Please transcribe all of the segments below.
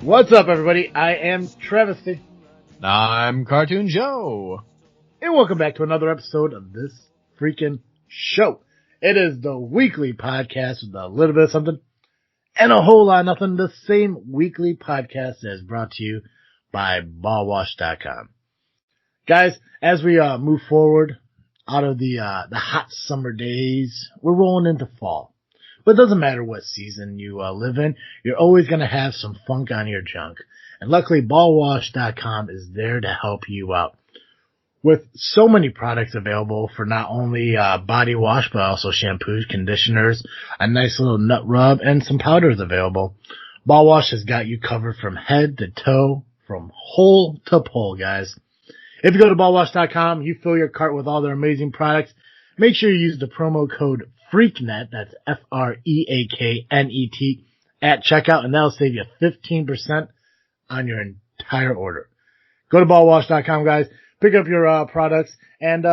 What's up, everybody? I am Travesty. I'm Cartoon Joe. And welcome back to another episode of this freaking show. It is the weekly podcast with a little bit of something and a whole lot of nothing. The same weekly podcast that is brought to you by ballwash.com. Guys, as we move forward out of the hot summer days, we're rolling into fall. But it doesn't matter what season you live in, you're always going to have some funk on your junk. And luckily, ballwash.com is there to help you out. With so many products available for not only body wash, but also shampoos, conditioners, a nice little nut rub, and some powders available, Ball Wash has got you covered from head to toe, from hole to pole, guys. If you go to ballwash.com, you fill your cart with all their amazing products. Make sure you use the promo code FREAKNET, that's FREAKNET, at checkout, and that'll save you 15% on your entire order. Go to ballwash.com, guys. Pick up your products and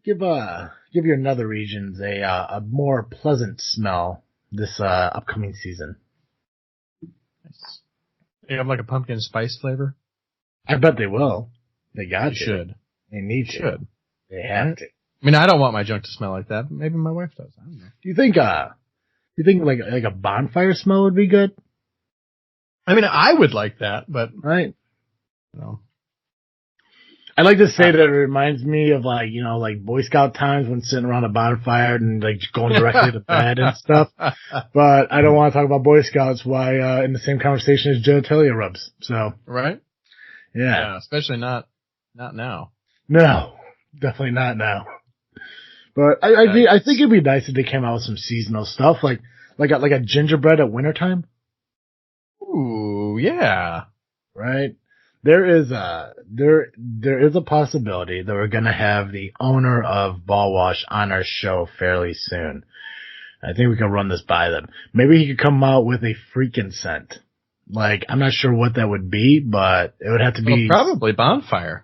give your nether regions a more pleasant smell this upcoming season. Nice. They have like a pumpkin spice flavor? I bet they will. They got to. Should. They need to. Should. They have to. I mean, I don't want my junk to smell like that, but maybe my wife does. I don't know. Do you think like a bonfire smell would be good? I mean, I would like that, but right. No. I like to say that it reminds me of like Boy Scout times when sitting around a bonfire and like going directly to bed and stuff. But I don't want to talk about Boy Scouts why in the same conversation as genitalia rubs. So right? Yeah, especially not now. No, definitely not now. But I think it'd be nice if they came out with some seasonal stuff like a gingerbread at wintertime. Ooh, yeah. Right? There is a possibility that we're gonna have the owner of Ball Wash on our show fairly soon. I think we can run this by them. Maybe he could come out with a Freakin scent. Like, I'm not sure what that would be, but it would have to be probably bonfire.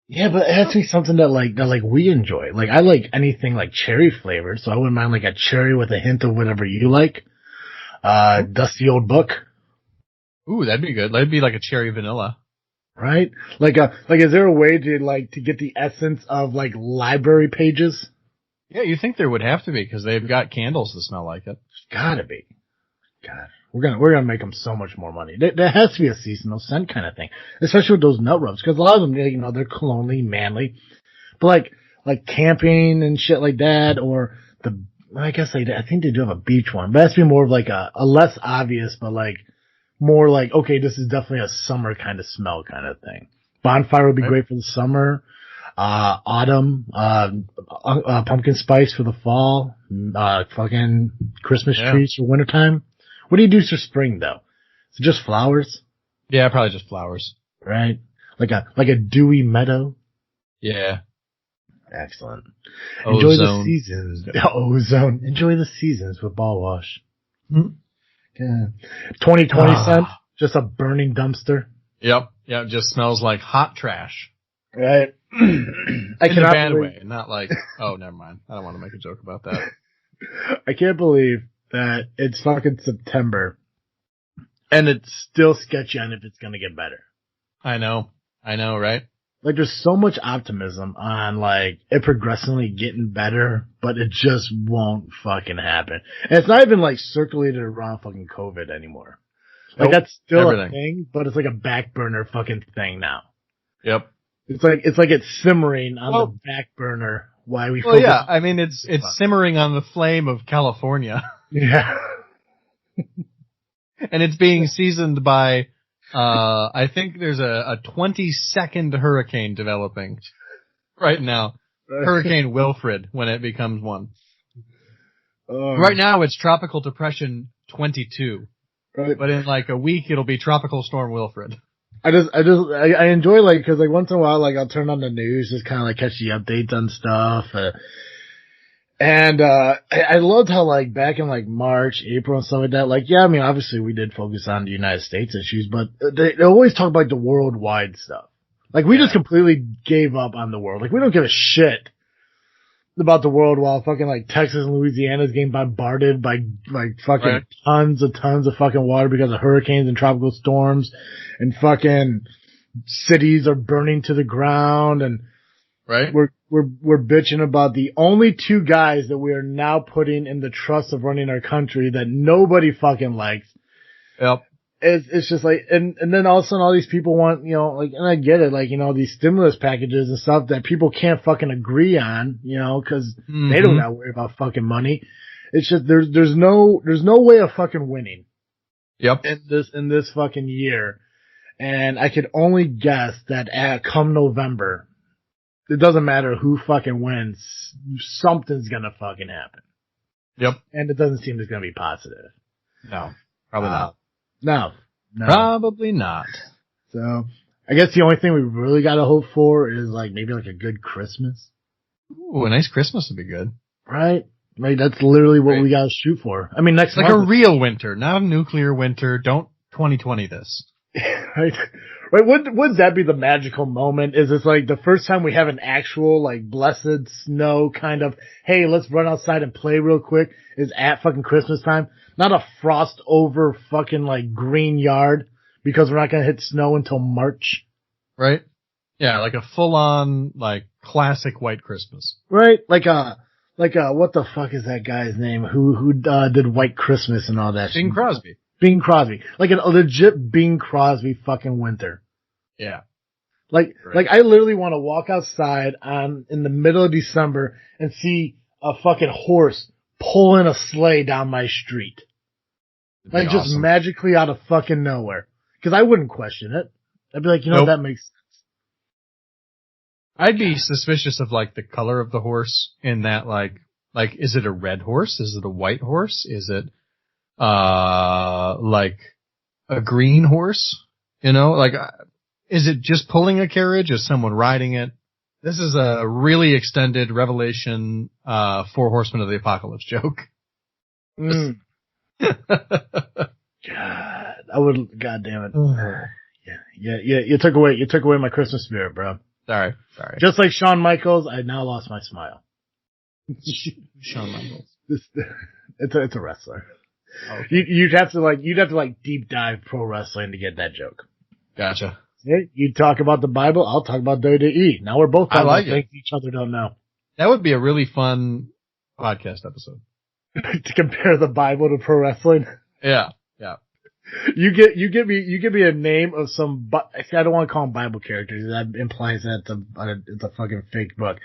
Yeah, but it has to be something that we enjoy. Like, I like anything like cherry flavored, so I wouldn't mind like a cherry with a hint of whatever you like. Dusty old book. Ooh, that'd be good. That'd be like a cherry vanilla. Right? Like is there a way to get the essence of like library pages? Yeah, you think there would have to be because they've got candles that smell like it. Gotta be. God, we're gonna make them so much more money. There has to be a seasonal scent kind of thing, especially with those nut rubs, because a lot of them, they're cologny, manly, but like camping and shit like that, or I think they do have a beach one, but it has to be more of like a less obvious, but like more like, okay, this is definitely a summer kind of smell kind of thing. Bonfire would be great for the summer. Autumn, pumpkin spice for the fall, fucking Christmas trees for wintertime. What do you do for spring though? Is it just flowers? Yeah, probably just flowers. Right? Like a dewy meadow? Yeah. Excellent. Ozone. Enjoy the seasons. Ozone. Enjoy the seasons with Ball Wash. Hmm. Yeah. 2020 scent, just a burning dumpster. Yep. Yeah, it just smells like hot trash. Right. In a bad way, not like, oh, never mind. I don't want to make a joke about that. I can't believe that it's fucking September and it's still sketchy on if it's going to get better. I know, right? Like, there's so much optimism on, like, it progressively getting better, but it just won't fucking happen. And it's not even, like, circulated around fucking COVID anymore. Like, that's still a thing, but it's like a back burner fucking thing now. Yep. It's like it's simmering on the back burner. Why we? Well, yeah. I mean, it's simmering on the flame of California. Yeah. And it's being seasoned by, I think there's a 20-second hurricane developing right now. Hurricane Wilfred, when it becomes one. Right now, it's Tropical Depression 22. Right. But in like a week, it'll be Tropical Storm Wilfred. I enjoy, like, cause like once in a while, like, I'll turn on the news, just kind of like catch the updates on stuff. I loved how, like, back in like March, April and stuff like that, like, yeah, I mean, obviously we did focus on the United States issues, but they always talk about the worldwide stuff. Like, we just completely gave up on the world. Like, we don't give a shit. about the world while fucking like Texas and Louisiana is getting bombarded by like fucking tons of fucking water because of hurricanes and tropical storms, and fucking cities are burning to the ground, and we're bitching about the only two guys that we are now putting in the trust of running our country that nobody fucking likes. Yep. It's just like, and then all of a sudden all these people want, like, and I get it, like, these stimulus packages and stuff that people can't fucking agree on, cause they don't gotta worry about fucking money. It's just, there's no way of fucking winning. Yep. In this fucking year. And I could only guess that come November, it doesn't matter who fucking wins, something's gonna fucking happen. Yep. And it doesn't seem it's gonna be positive. No, probably not. No. Probably not. So, I guess the only thing we really gotta hope for is like maybe like a good Christmas. Ooh, a nice Christmas would be good. Right? Like that's literally what we gotta shoot for. I mean, next month. Like a real winter, not a nuclear winter. Don't 2020 this. Right? Wouldn't that be the magical moment? Is it's like the first time we have an actual like blessed snow kind of, hey, let's run outside and play real quick is at fucking Christmas time. Not a frost over fucking like green yard because we're not going to hit snow until March. Right? Yeah, like a full on like classic white Christmas. Right? Like what the fuck is that guy's name who did White Christmas and all that shit? Bing Crosby. Bing Crosby. Like a legit Bing Crosby fucking winter. Yeah. Like I literally want to walk outside in the middle of December and see a fucking horse pulling a sleigh down my street. Like just awesome. Magically out of fucking nowhere. Cause I wouldn't question it. I'd be like, that makes sense. I'd be suspicious of like the color of the horse in that like, is it a red horse? Is it a white horse? Is it, like a green horse? Is it just pulling a carriage? Is someone riding it? This is a really extended Revelation, 4 Horsemen of the Apocalypse joke. God, God damn it. Yeah. You took away my Christmas spirit, bro. Sorry. Just like Shawn Michaels, I now lost my smile. Shawn Michaels. It's a wrestler. Okay. You'd have to deep dive pro wrestling to get that joke. Gotcha. You talk about the Bible, I'll talk about WWE. Now we're both talking about things each other don't know. That would be a really fun podcast episode. To compare the Bible to pro wrestling? Yeah. You give me a name of some, I don't want to call them Bible characters. That implies that it's a fucking fake book.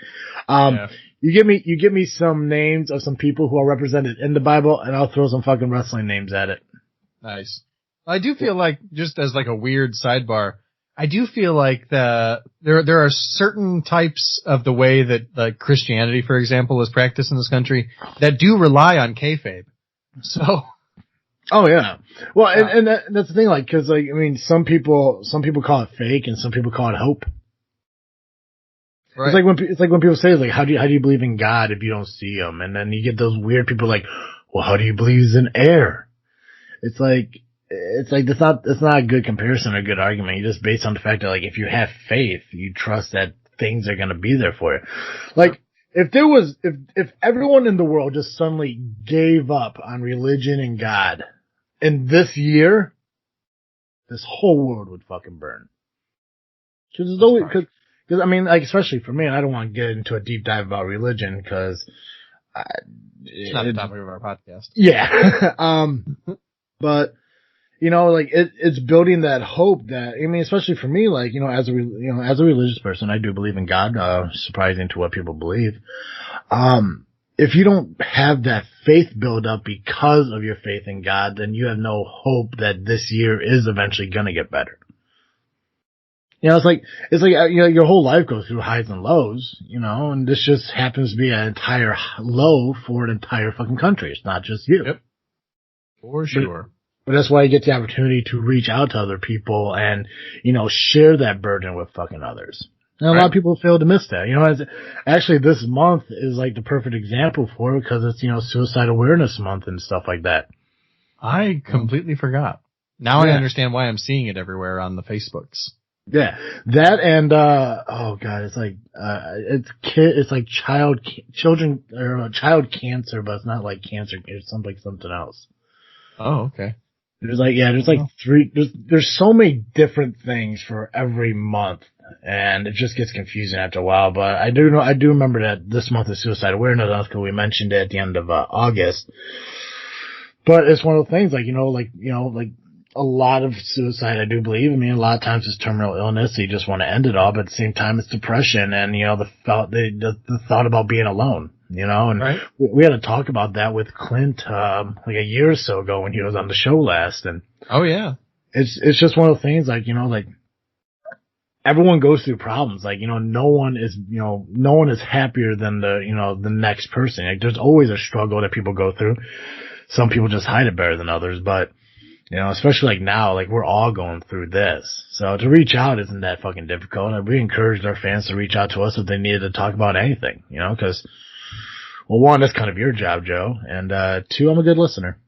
You give me some names of some people who are represented in the Bible and I'll throw some fucking wrestling names at it. Nice. I do feel like, just as like a weird sidebar, I do feel like there are certain types of the way that like Christianity, for example, is practiced in this country that do rely on kayfabe. So. Oh yeah. Well, and that's the thing, like, cause like, I mean, some people call it fake and some people call it hope. Right. It's like when people say, like, how do you believe in God if you don't see him? And then you get those weird people like, well, how do you believe he's in air? It's like, it's not a good comparison or a good argument. You just based on the fact that, like, if you have faith, you trust that things are gonna be there for you. Like, if everyone in the world just suddenly gave up on religion and God, in this year, this whole world would fucking burn. Cause I mean, like, especially for me, and I don't want to get into a deep dive about religion, cause it's not the topic of our podcast. Yeah. But, like, it's building that hope that, I mean, especially for me, like, as a religious person, I do believe in God, surprising to what people believe. If you don't have that faith build up because of your faith in God, then you have no hope that this year is eventually gonna get better. It's like, your whole life goes through highs and lows, and this just happens to be an entire low for an entire fucking country. It's not just you. Yep. For sure. But that's why you get the opportunity to reach out to other people and, share that burden with fucking others. And a lot of people fail to miss that. Actually this month is like the perfect example for it because it's, Suicide Awareness Month and stuff like that. I completely forgot. Now I understand why I'm seeing it everywhere on the Facebooks. Yeah, that and oh god, it's like it's like children or child cancer, but it's not like cancer. It's something else. Oh, okay. There's like three. There's so many different things for every month, and it just gets confusing after a while. But I do remember that this month is Suicide Awareness Month because we mentioned it at the end of August. But it's one of the things, like a lot of suicide, I do believe. I mean, a lot of times it's terminal illness. So you just want to end it all, but at the same time, it's depression and, the thought about being alone, and Right. we had to talk about that with Clint, like a year or so ago when he was on the show last. And Oh, yeah. it's just one of the things, like, like everyone goes through problems. Like, no one is happier than the next person. Like, there's always a struggle that people go through. Some people just hide it better than others, but especially like now, like we're all going through this. So to reach out isn't that fucking difficult. And we encouraged our fans to reach out to us if they needed to talk about anything, cause, well, one, that's kind of your job, Joe. And, two, I'm a good listener.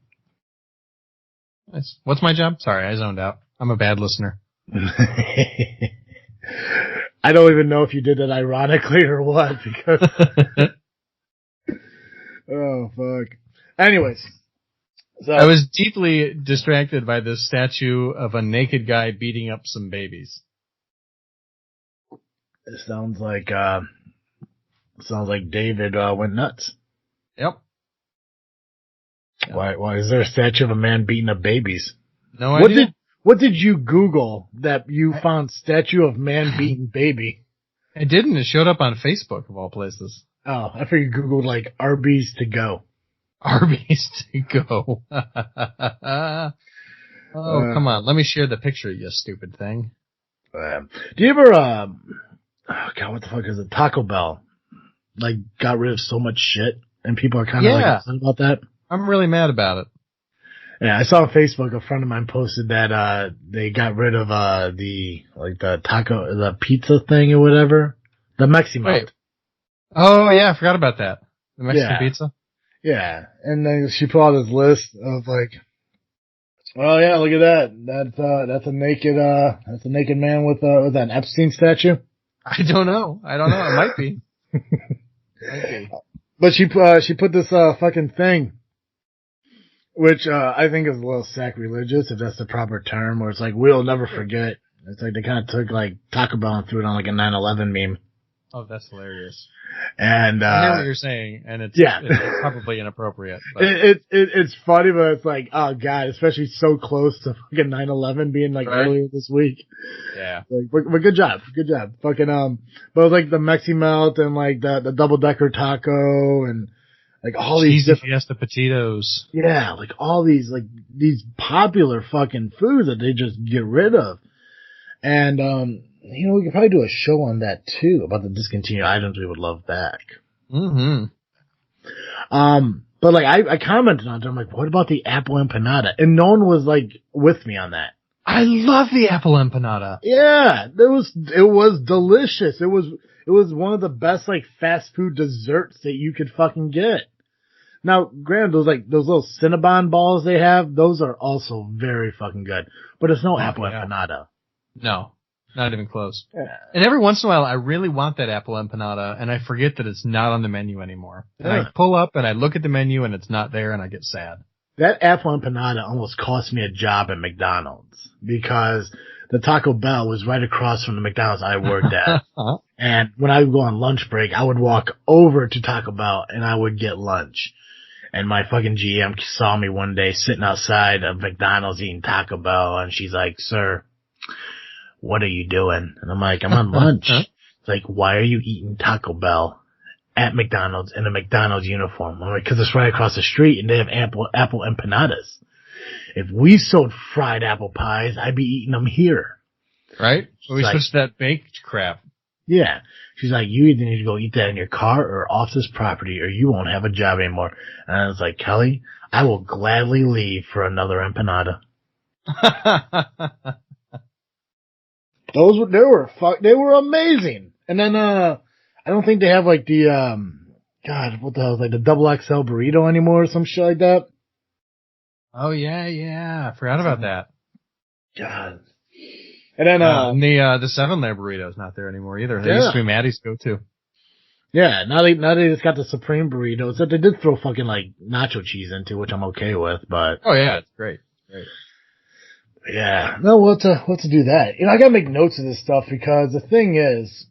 Nice. What's my job? Sorry, I zoned out. I'm a bad listener. I don't even know if you did it ironically or what, because, oh fuck. Anyways. So, I was deeply distracted by this statue of a naked guy beating up some babies. It sounds like David went nuts. Yep. Why is there a statue of a man beating up babies? No idea. What did you Google that you found statue of man beating baby? I didn't. It showed up on Facebook of all places. Oh, I figured you Googled like Arby's to go. Arby's to go. Oh, come on. Let me share the picture, you stupid thing. Do you ever, oh God, what the fuck is it? Taco Bell, like, got rid of so much shit, and people are kind of like upset about that. I'm really mad about it. Yeah, I saw on Facebook a friend of mine posted that, they got rid of, the pizza thing or whatever. The Mexi-Melt. Wait. Oh, yeah, I forgot about that. The Mexican pizza? Yeah, and then she put out this list of like, oh yeah, look at that. That's a naked man with an Epstein statue. I don't know. It might be. But she put this fucking thing, which I think is a little sacrilegious, if that's the proper term, where it's like, we'll never forget. It's like they kind of took like Taco Bell and threw it on like a 9/11 meme. Oh, that's hilarious. And I hear what you're saying, and it's probably inappropriate. But. It's funny, but it's like, oh god, especially so close to fucking 9/11 being like earlier this week. Yeah. Like, but good job. Fucking but it was like the Mexi-Melt and like the double decker taco and like all these Fiesta P.O.T.U.S. Yeah, like all these popular fucking foods that they just get rid of. And we could probably do a show on that too, about the discontinued items we would love back. Mm-hmm. But like I commented on it, I'm like, what about the apple empanada? And no one was like with me on that. I love the apple empanada. Yeah, it was delicious. It was one of the best like fast food desserts that you could fucking get. Now, granted, those little Cinnabon balls they have, those are also very fucking good. But it's no apple empanada. No, not even close. Yeah. And every once in a while, I really want that apple empanada, and I forget that it's not on the menu anymore. And I pull up and I look at the menu, and it's not there, and I get sad. That apple empanada almost cost me a job at McDonald's because the Taco Bell was right across from the McDonald's I worked at. And when I would go on lunch break, I would walk over to Taco Bell and I would get lunch. And my fucking GM saw me one day sitting outside of McDonald's eating Taco Bell, and she's like, "Sir, what are you doing?" And I'm like, "I'm on lunch." It's like, "Why are you eating Taco Bell at McDonald's in a McDonald's uniform?" I'm like, "'Cause it's right across the street and they have apple empanadas. If we sold fried apple pies, I'd be eating them here." Right? So we switched that baked crap. Yeah. She's like, "You either need to go eat that in your car or off this property or you won't have a job anymore." And I was like, "Kelly, I will gladly leave for another empanada." They were amazing. And then, I don't think they have like the, God, what the hell, like the double XL burrito anymore or some shit like that. Oh yeah. I forgot about that. God. And then, and the 7-layer burrito's not there anymore either. They used to be Maddie's go-to. Yeah, now they just got the Supreme burritos that they did throw fucking like nacho cheese into, which I'm okay with, but. Oh yeah, it's great. Great. Yeah, no, we'll have to do that. I gotta make notes of this stuff because the thing is,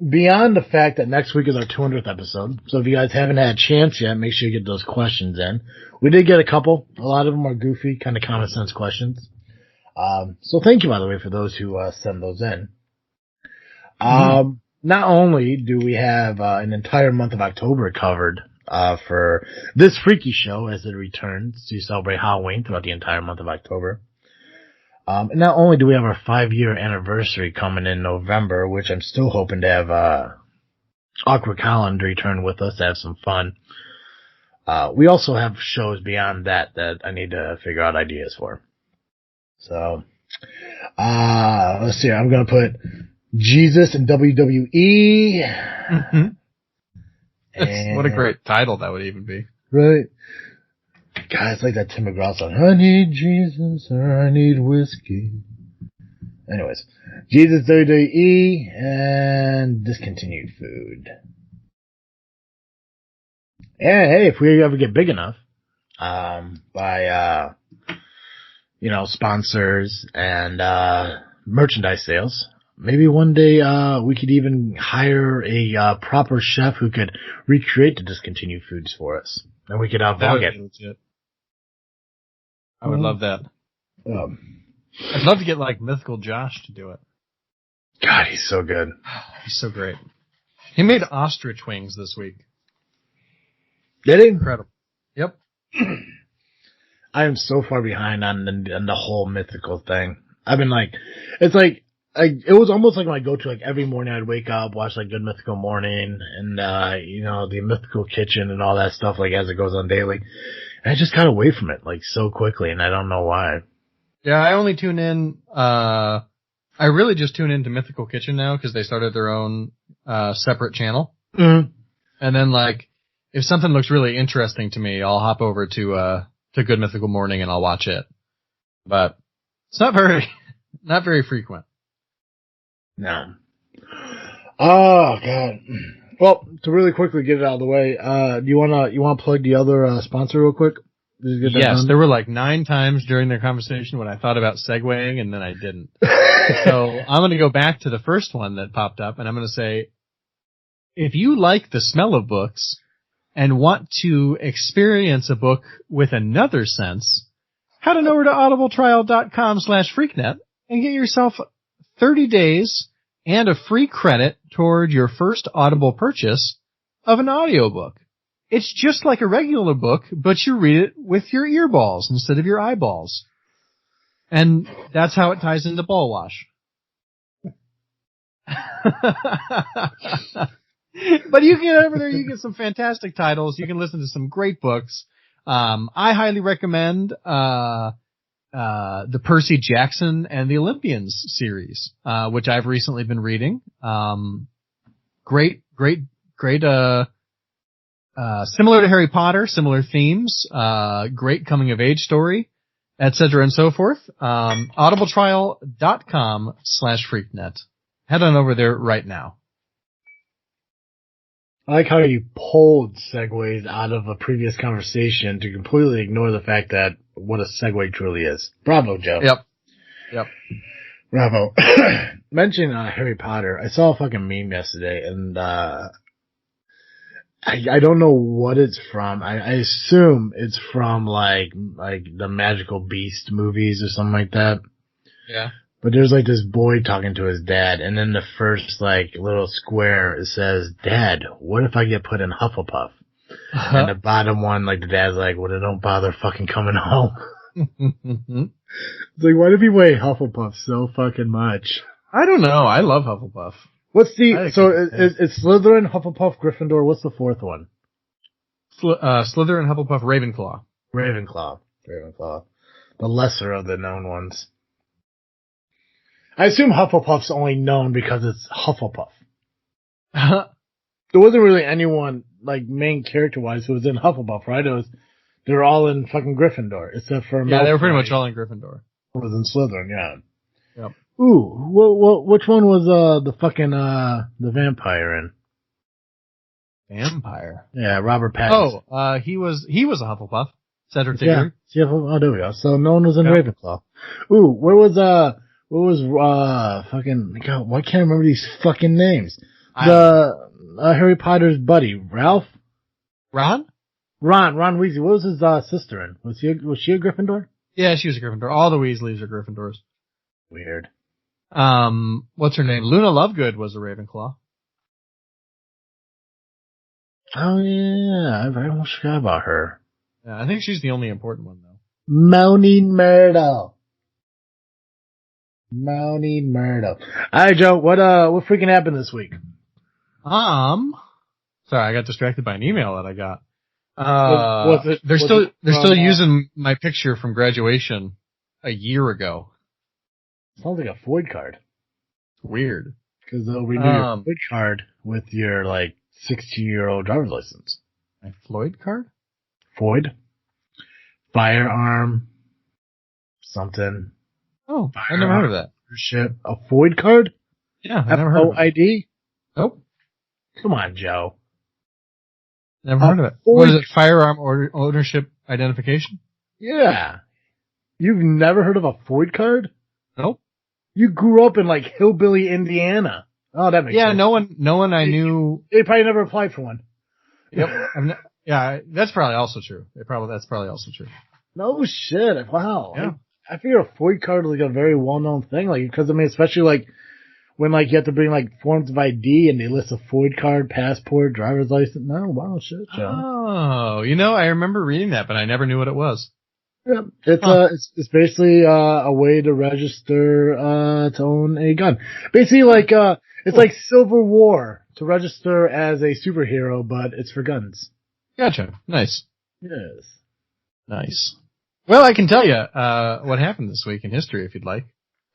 beyond the fact that next week is our 200th episode, so if you guys haven't had a chance yet, make sure you get those questions in. We did get a couple. A lot of them are goofy, kind of common sense questions. So thank you, by the way, for those who send those in. Not only do we have an entire month of October covered for this freaky show as it returns to celebrate Halloween throughout the entire month of October. And not only do we have our 5-year anniversary coming in November, which I'm still hoping to have Awkward Colin return with us to have some fun. We also have shows beyond that I need to figure out ideas for. So, let's see. I'm gonna put Jesus and WWE. And, what a great title that would even be. Right. God, it's like that Tim McGraw song. I need Jesus or I need whiskey. Anyways, Jesus, WWE, and discontinued food. And hey, if we ever get big enough, by, sponsors and, merchandise sales, maybe one day, we could even hire a, proper chef who could recreate the discontinued foods for us. And we could vlog it. I would love that. I'd love to get like Mythical Josh to do it. God, he's so good. He's so great. He made ostrich wings this week. Did he? Incredible. Yep. I am so far behind on the whole mythical thing. I've been like, it's like, it was almost like my go-to, like every morning I'd wake up, watch like Good Mythical Morning and, the Mythical Kitchen and all that stuff, like as it goes on daily. And I just got away from it like so quickly and I don't know why. Yeah, I only tune in, I really just tune into Mythical Kitchen now because they started their own, separate channel. Mm-hmm. And then like, if something looks really interesting to me, I'll hop over to Good Mythical Morning and I'll watch it. But it's not very frequent. No. Oh, God. Well, to really quickly get it out of the way, do you wanna plug the other, sponsor real quick? Yes, there were like 9 times during their conversation when I thought about segueing and then I didn't. So I'm gonna go back to the first one that popped up and I'm gonna say, if you like the smell of books and want to experience a book with another sense, head on over to audibletrial.com/freaknet and get yourself 30 days and a free credit toward your first Audible purchase of an audiobook. It's just like a regular book, but you read it with your earballs instead of your eyeballs. And that's how it ties into ball wash. But you can get over there, you get some fantastic titles, you can listen to some great books. I highly recommend the Percy Jackson and the Olympians series, which I've recently been reading. Great, similar to Harry Potter, similar themes, great coming of age story, etc. and so forth. audibletrial.com/freaknet. Head on over there right now. I like how you pulled segues out of a previous conversation to completely ignore the fact that what a segue truly is. Bravo, Joe. Yep. Bravo. Mentioning Harry Potter, I saw a fucking meme yesterday, and I don't know what it's from. I assume it's from like the Magical Beast movies or something like that. Yeah. But there's like this boy talking to his dad, and then the first like little square it says, "Dad, what if I get put in Hufflepuff?" Uh-huh. And the bottom one, like the dad's like, "Well, then don't bother fucking coming home." It's like, why do people hate Hufflepuff so fucking much? I don't know. I love Hufflepuff. What's it's Slytherin, Hufflepuff, Gryffindor. What's the fourth one? Slytherin, Hufflepuff, Ravenclaw. Ravenclaw. The lesser of the known ones. I assume Hufflepuff's only known because it's Hufflepuff. There wasn't really anyone, like, main character-wise who was in Hufflepuff, right? They were all in fucking Gryffindor, except for Malfoy. Yeah, they were pretty much all in Gryffindor. Who was in Slytherin, yeah. Yep. Ooh, which one was the fucking the vampire in? Vampire. Yeah, Robert Pattinson. Oh, he was a Hufflepuff. Cedric Yeah. Diggory. Yeah. Oh, there we go. So no one was in Yep. Ravenclaw. Ooh, what was fucking God? Why can't I remember these fucking names? Harry Potter's buddy, Ralph. Ron Weasley. What was his sister in? Was she a Gryffindor? Yeah, she was a Gryffindor. All the Weasleys are Gryffindors. Weird. What's her name? Luna Lovegood was a Ravenclaw. Oh yeah, I almost forgot about her. Yeah, I think she's the only important one though. Moaning Myrtle. Moaning Myrtle. Alright, Joe, what freaking happened this week? Sorry, I got distracted by an email that I got. They're still using my picture from graduation a year ago. Sounds like a Floyd card. Weird. Because they'll renew your Floyd card with your 16-year-old driver's license. My Floyd card? Floyd? Firearm. Something. Oh, I never heard of that. A Floyd card? Yeah, I never heard of it. FOID? Nope. Come on, Joe. Never heard of it. What is it? Firearm ownership identification? Yeah. You've never heard of a Floyd card? Nope. You grew up in hillbilly Indiana. Oh, that makes sense. Yeah, no one I knew. They probably never applied for one. Yep. Yeah, that's probably also true. That's probably also true. No shit. Wow. Yeah. I figure a Floyd card is a very well-known thing. Because especially when you have to bring forms of ID and they list a Floyd card, passport, driver's license. No, wow, shit, Joe. Oh, I remember reading that, but I never knew what it was. Yeah, it's basically a way to register to own a gun. Basically, it's like Civil War to register as a superhero, but it's for guns. Gotcha. Nice. Yes. Nice. Well, I can tell you what happened this week in history if you'd like.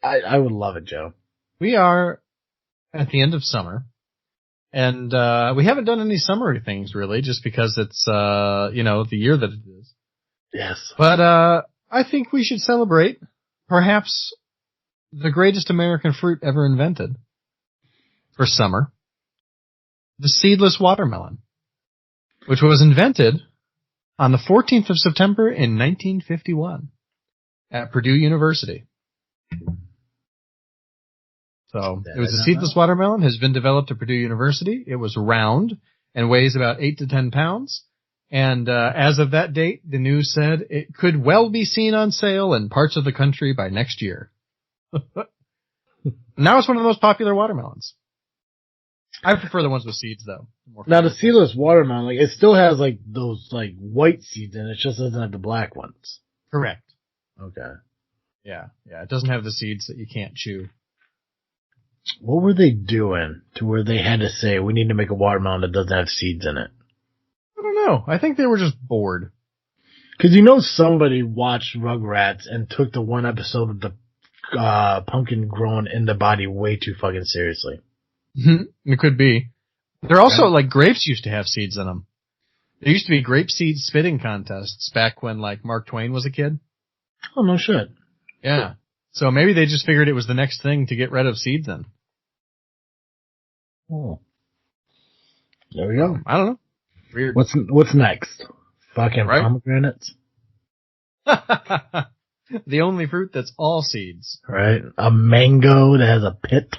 I would love it, Joe. We are at the end of summer, and we haven't done any summery things really, just because it's the year that it is. Yes. But I think we should celebrate perhaps the greatest American fruit ever invented for summer, the seedless watermelon, which was invented on the 14th of September in 1951 at Purdue University. So it was a seedless watermelon, has been developed at Purdue University. It was round and weighs about 8 to 10 pounds. And as of that date, the news said it could well be seen on sale in parts of the country by next year. Now it's one of the most popular watermelons. I prefer the ones with seeds, though. Now, the seedless watermelon, it still has those white seeds in it. It just doesn't have the black ones. Correct. Okay. Yeah. It doesn't have the seeds that you can't chew. What were they doing to where they had to say, we need to make a watermelon that doesn't have seeds in it? I don't know. I think they were just bored. Because somebody watched Rugrats and took the one episode of the pumpkin growing in the body way too fucking seriously. It could be. They're also grapes used to have seeds in them. There used to be grape seed spitting contests back when Mark Twain was a kid. Oh, no shit. Yeah. So maybe they just figured it was the next thing to get rid of seeds in. Oh. There we go. I don't know. Weird. What's next? Fucking pomegranates? The only fruit that's all seeds. Right. A mango that has a pit.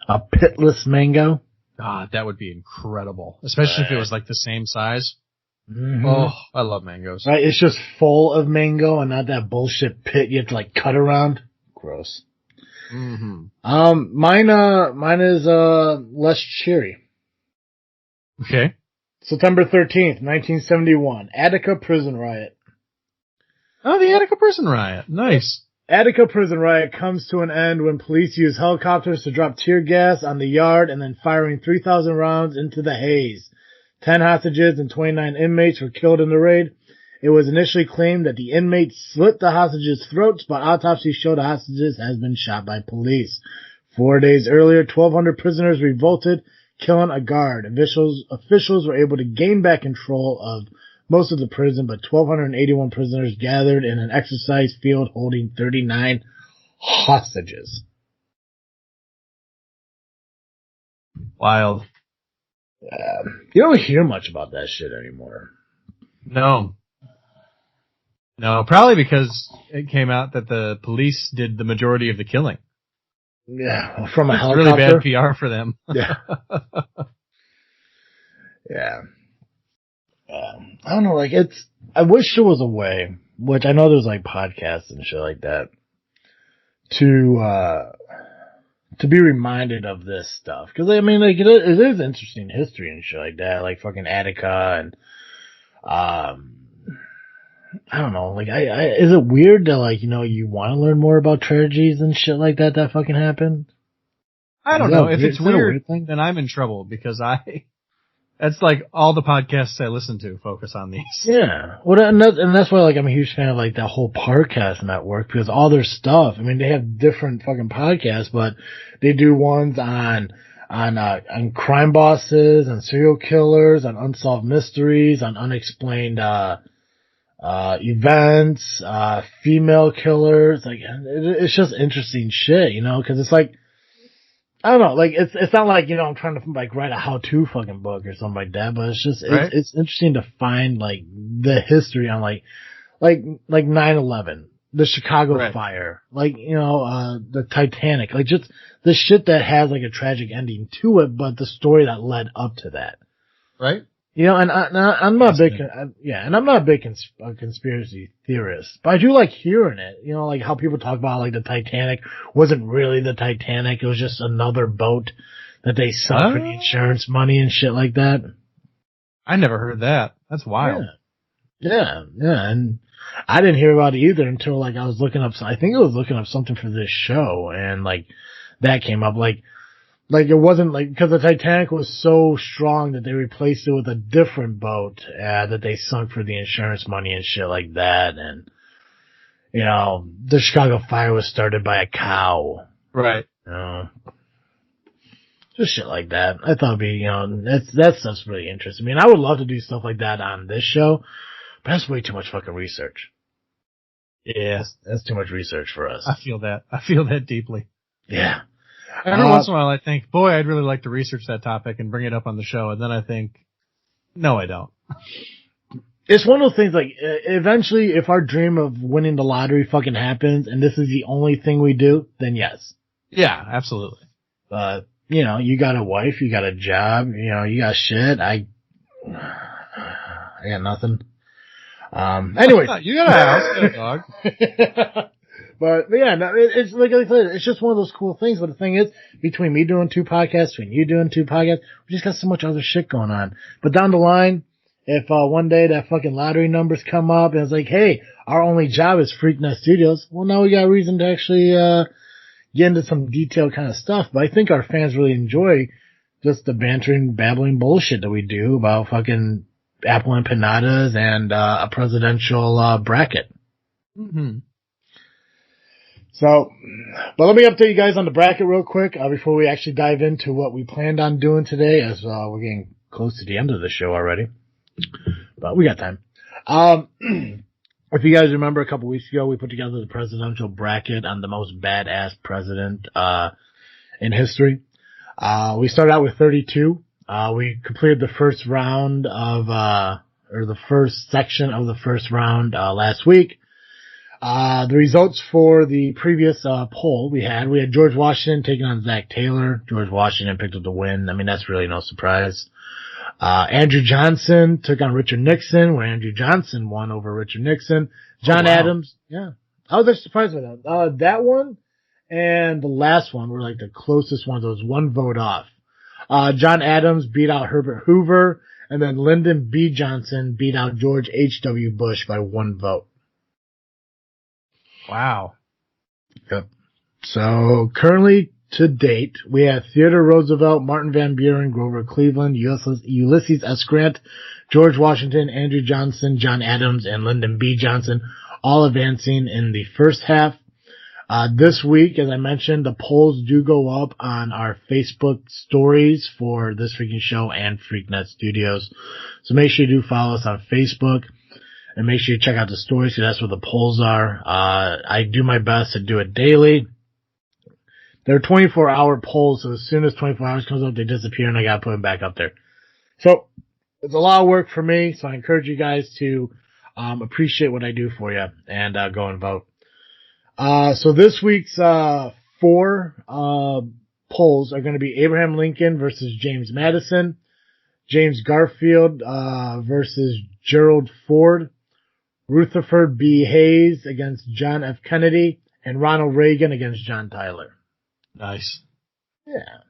A pitless mango. God, that would be incredible. Especially if it was the same size. Mm-hmm. Oh, I love mangoes. Right, it's just full of mango and not that bullshit pit you have to cut around. Gross. Mm-hmm. Mine is less cheery. Okay. September 13th, 1971. Attica prison riot. Oh, the Attica prison riot. Nice. Attica prison riot comes to an end when police use helicopters to drop tear gas on the yard and then firing 3,000 rounds into the haze. 10 hostages and 29 inmates were killed in the raid. It was initially claimed that the inmates slit the hostages' throats, but autopsies show the hostages has been shot by police. 4 days earlier, 1,200 prisoners revolted, killing a guard. Officials were able to gain back control of most of the prison, but 1,281 prisoners gathered in an exercise field holding 39 hostages. Wild. You don't hear much about that shit anymore. No, probably because it came out that the police did the majority of the killing. Yeah, from a It's helicopter. really bad PR for them. Yeah. Yeah. I don't know, like, I wish there was a way, which I know there's like podcasts and shit like that, to be reminded of this stuff. Cause I mean, like, it is interesting history and shit like that, like fucking Attica and, I don't know, like, is it weird that, like, you know, you want to learn more about tragedies and shit like that fucking happened? I don't know. If it's weird, then I'm in trouble because that's like all the podcasts I listen to focus on these. Yeah. Well, and that's why, like, I'm a huge fan of, like, that whole podcast network, because all their stuff, I mean, they have different fucking podcasts, but they do ones on crime bosses, on serial killers, on unsolved mysteries, on unexplained, events, female killers. Like, it's just interesting shit, you know, cause it's like, I don't know, like, it's not like, you know, I'm trying to, like, write a how-to fucking book or something like that, but it's just, right? it's interesting to find, like, the history on, like 9/11, the Chicago fire, like, you know, the Titanic, like, just the shit that has, like, a tragic ending to it, but the story that led up to that. Right? You know, and I'm not a big, and I'm not a big conspiracy theorist, but I do like hearing it. You know, like how people talk about, like, the Titanic wasn't really the Titanic; it was just another boat that they sunk for the insurance money and shit like that. I never heard that. That's wild. Yeah, and I didn't hear about it either until, like, I was looking up. I think I was looking up something for this show, and, like, that came up, like it wasn't, like, because the Titanic was so strong that they replaced it with a different boat that they sunk for the insurance money and shit like that. And, you know, the Chicago fire was started by a cow. Right. You know, just shit like that. I thought it'd be, you know, that stuff's really interesting. I mean, I would love to do stuff like that on this show, but that's way too much fucking research. Yeah. That's too much research for us. I feel that deeply. Yeah. Every once in a while I think, boy, I'd really like to research that topic and bring it up on the show. And then I think, no, I don't. It's one of those things, like, eventually, if our dream of winning the lottery fucking happens and this is the only thing we do, then yes. Yeah, absolutely. But, you know, you got a wife, you got a job, you know, you got shit. I got nothing. Anyway. You got a house, you got a dog. But yeah, no, it's like I said, it's just one of those cool things. But the thing is, between me doing 2 podcasts, between you doing 2 podcasts, we just got so much other shit going on. But down the line, if one day that fucking lottery numbers come up and it's like, hey, our only job is Freakin Studios, well, now we got a reason to actually get into some detailed kind of stuff. But I think our fans really enjoy just the bantering, babbling bullshit that we do about fucking Apple empanadas and a presidential bracket. Mm-hmm. So, but let me update you guys on the bracket real quick before we actually dive into what we planned on doing today, as we're getting close to the end of the show already. But we got time. If you guys remember, a couple weeks ago, we put together the presidential bracket on the most badass president in history. We started out with 32. We completed the first round of, or the first section of the first round last week. The results for the previous poll we had George Washington taking on Zach Taylor. George Washington picked up the win. I mean, that's really no surprise. Andrew Johnson took on Richard Nixon, where Andrew Johnson won over Richard Nixon. John Adams, yeah. I was actually surprised by that. That one and the last one were like the closest ones. There was one vote off. John Adams beat out Herbert Hoover, and then Lyndon B. Johnson beat out George H.W. Bush by 1 vote. Wow. Yep. So currently, to date, we have Theodore Roosevelt, Martin Van Buren, Grover Cleveland, Ulysses S. Grant, George Washington, Andrew Johnson, John Adams, and Lyndon B. Johnson, all advancing in the first half. This week, as I mentioned, the polls do go up on our Facebook stories for This Freaking Show and Freaknet Studios. So make sure you do follow us on Facebook. And make sure you check out the stories, because that's where the polls are. I do my best to do it daily. They're 24-hour polls, so as soon as 24 hours comes up, they disappear, and I gotta put them back up there. So it's a lot of work for me, so I encourage you guys to appreciate what I do for you and go and vote. So this week's 4 polls are going to be Abraham Lincoln versus James Madison, James Garfield versus Gerald Ford, Rutherford B. Hayes against John F. Kennedy, and Ronald Reagan against John Tyler. Nice. Yeah.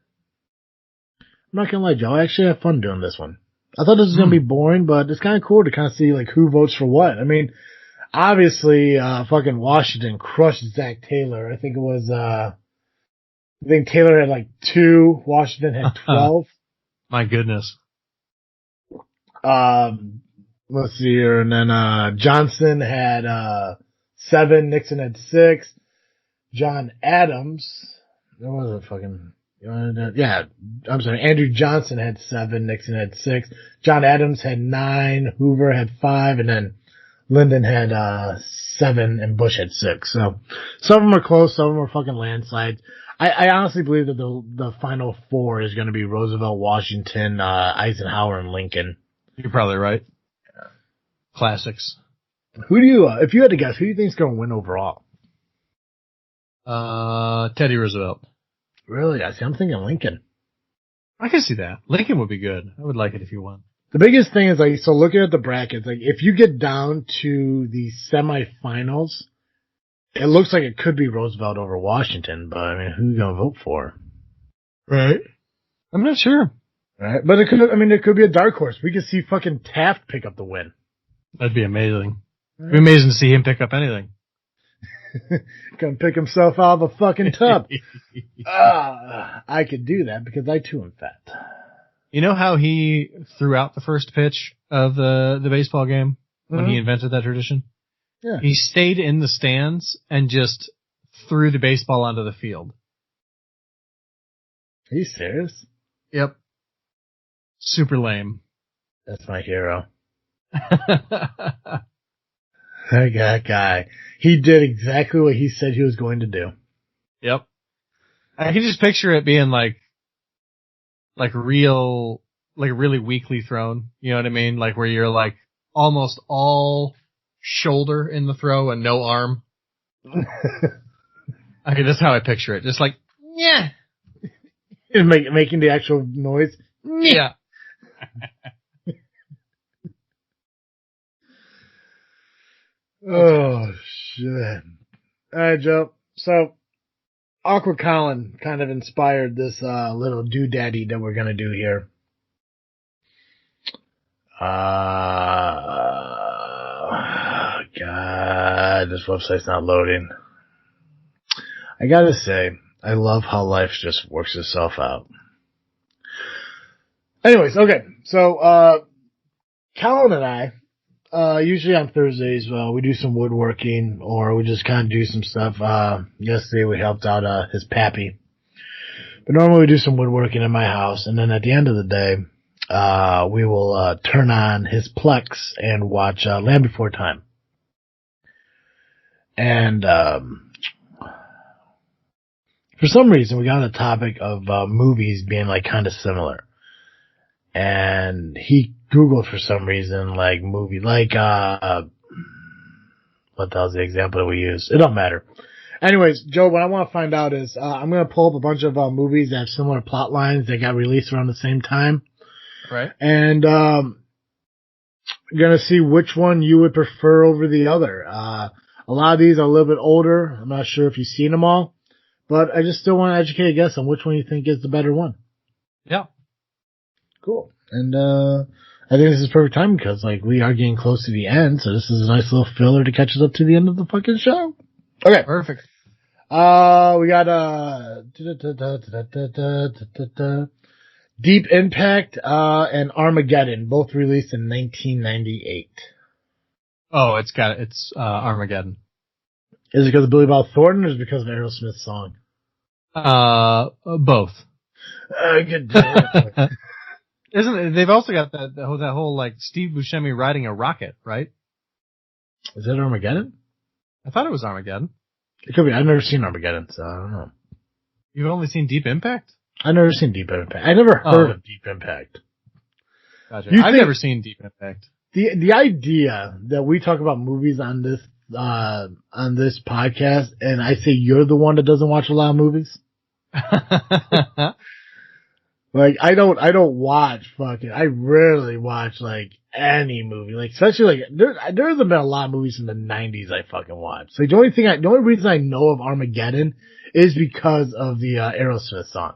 I'm not gonna lie, Joe. I actually have fun doing this one. I thought this was gonna be boring, but it's kind of cool to kind of see like who votes for what. I mean, obviously, fucking Washington crushed Zach Taylor. I think it was, I think Taylor had like 2, Washington had 12. My goodness. Let's see here, and then Johnson had 7, Nixon had 6, John Adams. That wasn't fucking. Yeah, I'm sorry. Andrew Johnson had 7, Nixon had 6, John Adams had 9, Hoover had 5, and then Lyndon had 7, and Bush had 6. So some of them are close, some of them are fucking landslides. I honestly believe that the final 4 is going to be Roosevelt, Washington, Eisenhower, and Lincoln. You're probably right. Yeah. Classics. Who do you, if you had to guess, who do you think is going to win overall? Teddy Roosevelt. Really? I'm thinking Lincoln. I can see that. Lincoln would be good. I would like it if you won. The biggest thing is like, so looking at the brackets, like if you get down to the semifinals, it looks like it could be Roosevelt over Washington, but I mean, who are you going to vote for? Right. I'm not sure. Right. But it could be a dark horse. We could see fucking Taft pick up the win. That'd be amazing. It'd be amazing to see him pick up anything. Gonna pick himself out of a fucking tub. I could do that because I too am fat. You know how he threw out the first pitch of the baseball game when he invented that tradition? Yeah. He stayed in the stands and just threw the baseball onto the field. Are you serious? Yep. Super lame. That's my hero. That guy. He did exactly what he said he was going to do. Yep. I can just picture it being like really weakly thrown. You know what I mean? Like where you're like almost all shoulder in the throw and no arm. Okay, that's how I picture it. Just like, yeah. Making the actual noise. Yeah. Oh, shit. Alright, Joe. So, Awkward Colin kind of inspired this little doodaddy that we're going to do here. God, this website's not loading. I gotta say, I love how life just works itself out. Anyways, okay. So, Colin and I, usually on Thursdays, we do some woodworking or we just kind of do some stuff. Yesterday we helped out, his pappy. But normally we do some woodworking in my house, and then at the end of the day, we will, turn on his Plex and watch, Land Before Time. And, for some reason we got on the topic of, movies being like kind of similar. And he Googled for some reason, like, movie, like, what the hell's the example that we use? It don't matter. Anyways, Joe, what I want to find out is, I'm going to pull up a bunch of, movies that have similar plot lines that got released around the same time. Right. And, I'm going to see which one you would prefer over the other. A lot of these are a little bit older. I'm not sure if you've seen them all, but I just still want to educate a guess on which one you think is the better one. Yeah. Cool. And, I think this is perfect time because, like, we are getting close to the end, so this is a nice little filler to catch us up to the end of the fucking show. Okay. Perfect. We got, Deep Impact, and Armageddon, both released in 1998. Oh, it's Armageddon. Is it because of Billy Bob Thornton or is it because of Aerosmith's song? Both. Good deal. Isn't it, they've also got that whole like Steve Buscemi riding a rocket, right? Is that Armageddon? I thought it was Armageddon. It could be. I've never seen Armageddon, so I don't know. You've only seen Deep Impact? I've never seen Deep Impact. I never heard of Deep Impact. Gotcha. I've never seen Deep Impact. The idea that we talk about movies on this podcast, and I say you're the one that doesn't watch a lot of movies. Like, I don't watch I rarely watch, like, any movie. Like, especially, like, there hasn't been a lot of movies from the 90s I fucking watched. So the only reason I know of Armageddon is because of the, Aerosmith song.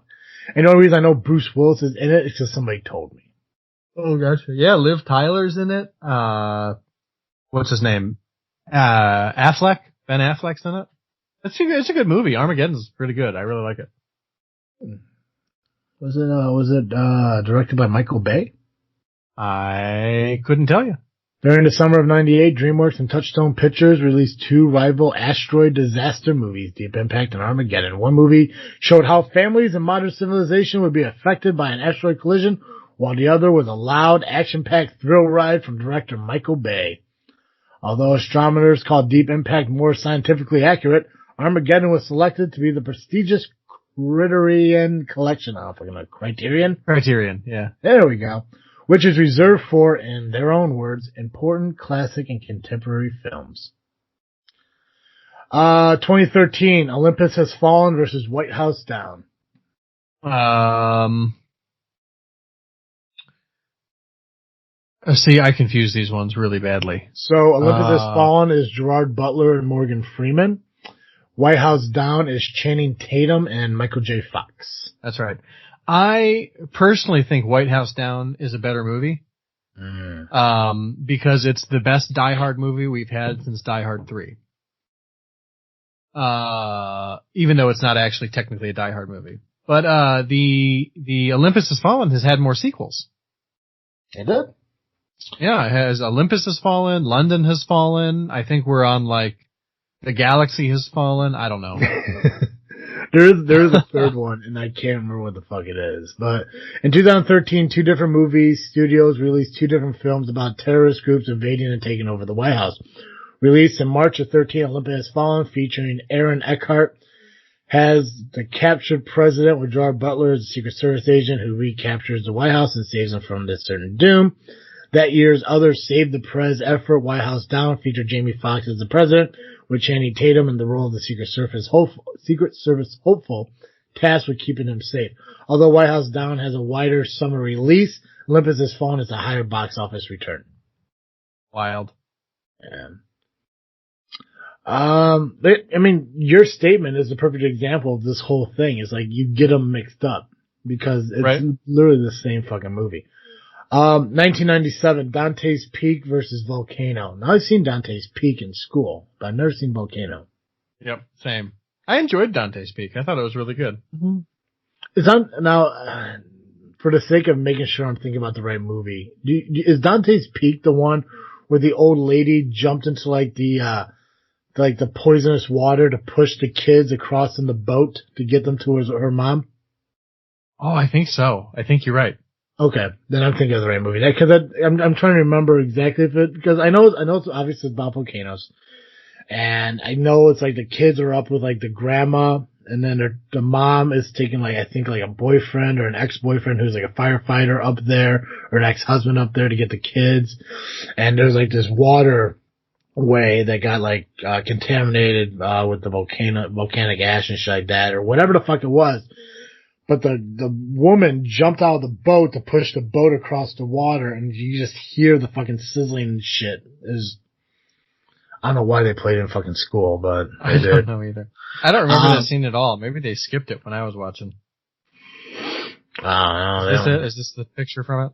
And the only reason I know Bruce Willis is in it is because somebody told me. Oh, gotcha. Yeah, Liv Tyler's in it. What's his name? Affleck? Ben Affleck's in it. It's a good movie. Armageddon's pretty good. I really like it. Was it directed by Michael Bay? I couldn't tell you. During the summer of '98, DreamWorks and Touchstone Pictures released two rival asteroid disaster movies, Deep Impact and Armageddon. One movie showed how families in modern civilization would be affected by an asteroid collision, while the other was a loud, action-packed thrill ride from director Michael Bay. Although astronomers called Deep Impact more scientifically accurate, Armageddon was selected to be the prestigious Criterion Collection. I don't fucking know. Criterion, yeah. There we go. Which is reserved for, in their own words, important classic and contemporary films. 2013, Olympus Has Fallen versus White House Down. See, I confuse these ones really badly. So, Olympus Has Fallen is Gerard Butler and Morgan Freeman. White House Down is Channing Tatum and Michael J. Fox. That's right. I personally think White House Down is a better movie. Because it's the best Die Hard movie we've had since Die Hard 3. Even though it's not actually technically a Die Hard movie. But, the Olympus Has Fallen has had more sequels. It did? Yeah, it has Olympus Has Fallen, London Has Fallen. I think we're on, like, The Galaxy Has Fallen. I don't know. There is a third one, and I can't remember what the fuck it is. But in 2013, two different movies studios released two different films about terrorist groups invading and taking over the White House. Released in March of 13, Olympus Has Fallen, featuring Aaron Eckhart, has the captured president with Gerard Butler as a Secret Service agent who recaptures the White House and saves them from this certain doom. That year's other Save the Prez effort, White House Down, featured Jamie Foxx as the president, with Channing Tatum in the role of the Secret Service hopeful, tasked with keeping him safe. Although White House Down has a wider summer release, Olympus Has Fallen is a higher box office return. Wild. Yeah. I mean, your statement is the perfect example of this whole thing. It's like you get them mixed up because it's literally the same fucking movie. 1997, Dante's Peak versus Volcano. Now, I've seen Dante's Peak in school, but I've never seen Volcano. Yep, same. I enjoyed Dante's Peak. I thought it was really good. Mm-hmm. It's on, now, for the sake of making sure I'm thinking about the right movie, is Dante's Peak the one where the old lady jumped into like the poisonous water to push the kids across in the boat to get them to her mom? Oh, I think so. I think you're right. Okay, then I'm thinking of the right movie. Because I'm trying to remember exactly because I know it's obviously about volcanoes, and I know it's like the kids are up with like the grandma, and then the mom is taking like I think like a boyfriend or an ex-boyfriend who's like a firefighter up there or an ex-husband up there to get the kids, and there's like this water way that got like contaminated with the volcanic ash and shit like that or whatever the fuck it was. But the woman jumped out of the boat to push the boat across the water, and you just hear the fucking sizzling shit. I don't know why they played it in fucking school, but they did. I don't know either. I don't remember that scene at all. Maybe they skipped it when I was watching. I don't know. Is this the picture from it?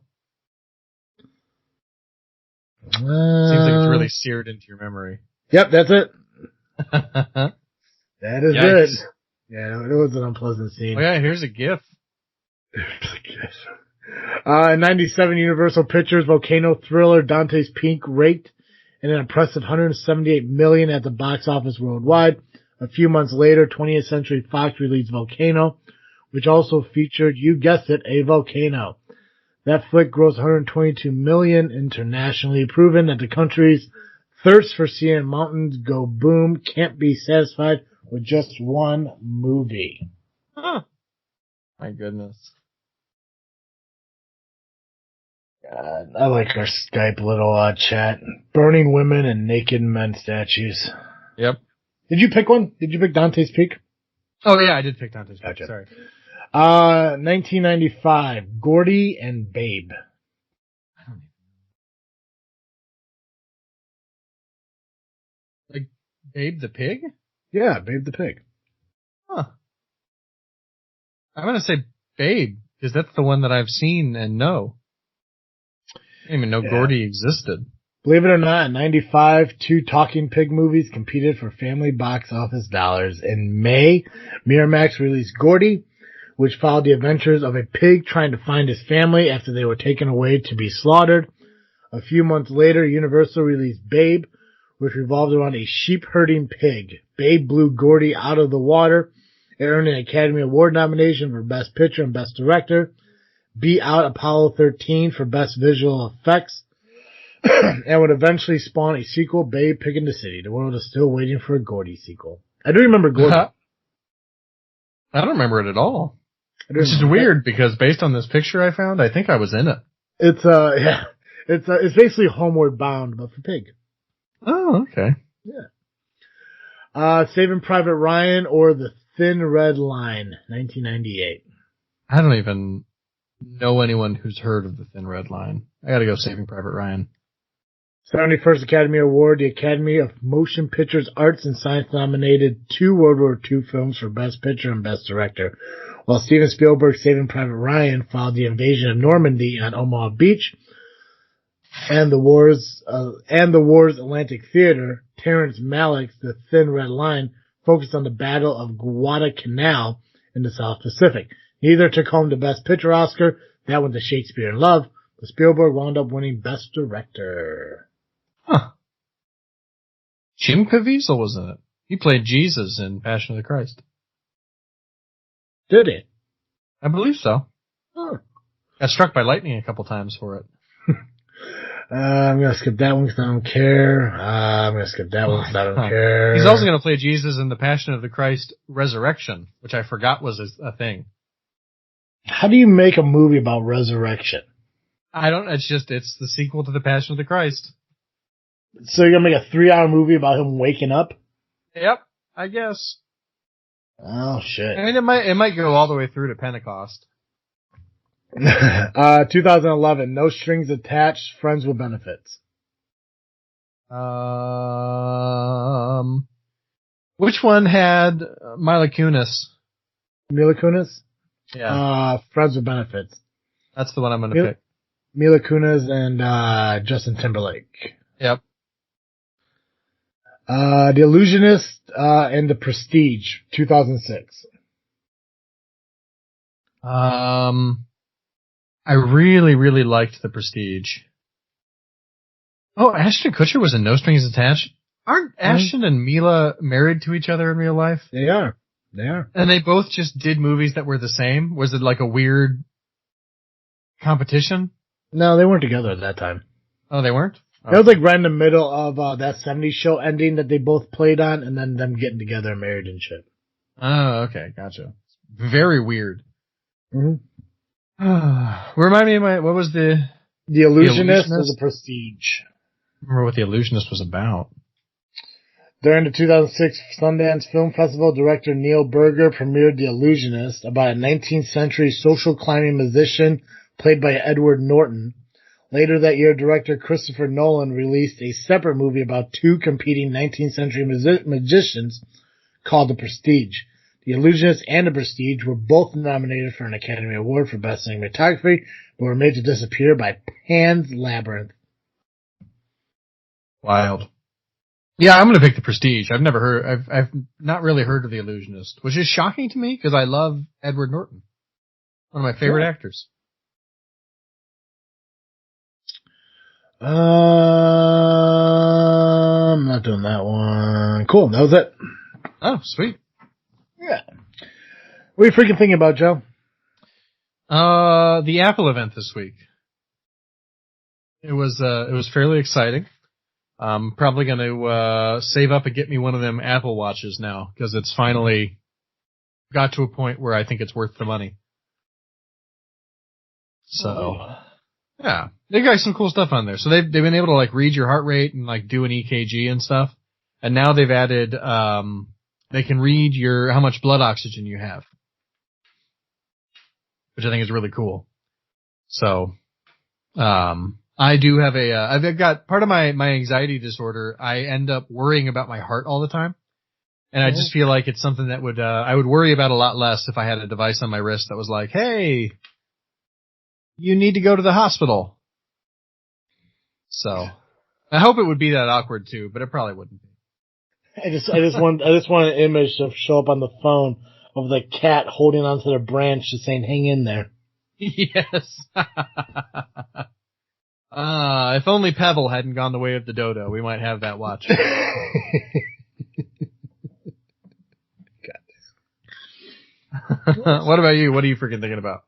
Seems like it's really seared into your memory. Yep, that's it. That is Yikes. it. Yeah, it was an unpleasant scene. Oh yeah, here's a GIF. In 97, Universal Pictures volcano thriller Dante's Peak raked in an impressive $178 million at the box office worldwide. A few months later, 20th Century Fox released Volcano, which also featured, you guessed it, a volcano. That flick grossed $122 million internationally, proving that the country's thirst for seeing mountains go boom can't be satisfied with just one movie. Huh. My goodness. God, I like our Skype little chat. Burning women and naked men statues. Yep. Did you pick one? Did you pick Dante's Peak? Oh yeah, I did pick Dante's Peak. Gotcha. Sorry. 1995, Gordy and Babe. Like Babe the Pig? Yeah, Babe the Pig. Huh. I'm gonna say Babe, because that's the one that I've seen and know. I didn't even know Gordy existed. Believe it or not, in 95, 2 Talking Pig movies competed for family box office dollars. In May, Miramax released Gordy, which followed the adventures of a pig trying to find his family after they were taken away to be slaughtered. A few months later, Universal released Babe, which revolved around a sheep-herding pig. Babe blew Gordy out of the water. It earned an Academy Award nomination for Best Picture and Best Director. Beat out Apollo 13 for Best Visual Effects. And would eventually spawn a sequel, Babe, Pig in the City. The world is still waiting for a Gordy sequel. I do remember Gordy. I don't remember it at all. Which is weird because based on this picture I found, I think I was in it. It's it's basically Homeward Bound, but for pig. Oh, okay. Yeah. Saving Private Ryan or The Thin Red Line, 1998. I don't even know anyone who's heard of The Thin Red Line. I gotta go Saving Private Ryan. 71st Academy Award. The Academy of Motion Pictures Arts and Science nominated 2 World War II films for Best Picture and Best Director. While Steven Spielberg's Saving Private Ryan followed the invasion of Normandy on Omaha Beach and the war's Atlantic Theater, Terrence Malick's The Thin Red Line focused on the Battle of Guadalcanal in the South Pacific. Neither took home the Best Picture Oscar. That went to Shakespeare in Love, but Spielberg wound up winning Best Director. Huh. Jim Caviezel was in it. He played Jesus in Passion of the Christ. Did he? I believe so. Huh. Got struck by lightning a couple times for it. I'm going to skip that one because I don't care. I'm going to skip that one because I don't care. He's also going to play Jesus in the Passion of the Christ Resurrection, which I forgot was a thing. How do you make a movie about resurrection? It's the sequel to the Passion of the Christ. So you're going to make a 3-hour movie about him waking up? Yep, I guess. Oh, shit. I mean, it might go all the way through to Pentecost. 2011, No Strings Attached, Friends with Benefits. Which one had Mila Kunis? Mila Kunis? Yeah. Friends with Benefits. That's the one I'm going to pick. Mila Kunis and Justin Timberlake. Yep. The Illusionist and The Prestige, 2006. I really, really liked The Prestige. Oh, Ashton Kutcher was in No Strings Attached. Aren't Ashton and Mila married to each other in real life? They are. They are. And they both just did movies that were the same? Was it like a weird competition? No, they weren't together at that time. Oh, they weren't? Oh. That was like right in the middle of that 70s show ending that they both played on, and then them getting together and married and shit. Oh, okay, gotcha. Very weird. Mm-hmm. Remind me, what was The Illusionist or The Prestige? I remember what The Illusionist was about. During the 2006 Sundance Film Festival, director Neil Berger premiered The Illusionist, about a 19th century social climbing musician played by Edward Norton. Later that year, director Christopher Nolan released a separate movie about 2 competing 19th century magicians called The Prestige. The Illusionist and The Prestige were both nominated for an Academy Award for Best Cinematography, but were made to disappear by Pan's Labyrinth. Wild. Yeah, I'm gonna pick The Prestige. I've not really heard of The Illusionist, which is shocking to me because I love Edward Norton. One of my favorite actors. I'm not doing that one. Cool, that was it. Oh, sweet. Yeah. What are you freaking thinking about, Joe? The Apple event this week. It was fairly exciting. I'm probably gonna, save up and get me one of them Apple Watches now, cause it's finally got to a point where I think it's worth the money. So, yeah, they got some cool stuff on there. So they've been able to like read your heart rate and like do an EKG and stuff. And now they've added, they can read how much blood oxygen you have, which I think is really cool. So, I do have I've got part of my anxiety disorder. I end up worrying about my heart all the time. And I just feel like it's something that I would worry about a lot less if I had a device on my wrist that was like, hey, you need to go to the hospital. So I hope it would be that awkward too, but it probably wouldn't be. I just want an image to show up on the phone of the cat holding onto the branch just saying, hang in there. Yes. If only Pebble hadn't gone the way of the dodo, we might have that watch. What about you? What are you freaking thinking about?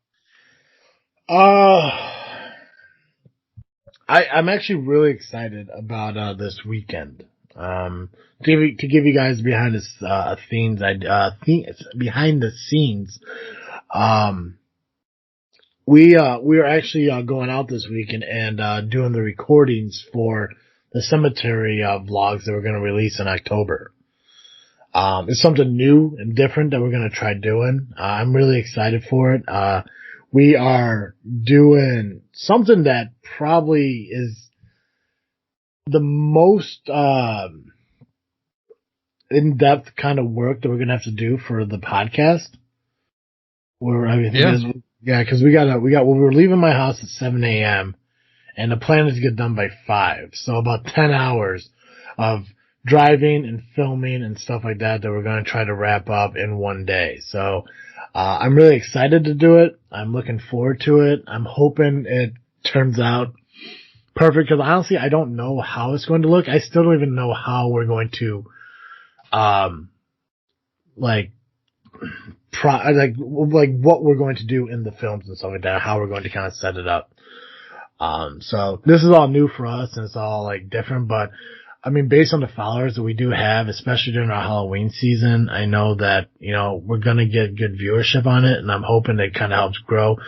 I'm actually really excited about this weekend. To give you guys behind the scenes. We are actually going out this weekend and doing the recordings for the cemetery vlogs that we're going to release in October. It's something new and different that we're going to try doing. I'm really excited for it. We are doing something that probably is the most in-depth kind of work that we're going to have to do for the podcast. Because we're leaving my house at 7 a.m. and the plan is to get done by 5. So about 10 hours of driving and filming and stuff like that we're going to try to wrap up in one day. So I'm really excited to do it. I'm looking forward to it. I'm hoping it turns out perfect because honestly, I don't know how it's going to look. I still don't even know how we're going to, what we're going to do in the films and stuff like that, how we're going to kind of set it up. So this is all new for us and it's all like different, but I mean, based on the followers that we do have, especially during our Halloween season, I know that, we're going to get good viewership on it and I'm hoping it kind of helps grow.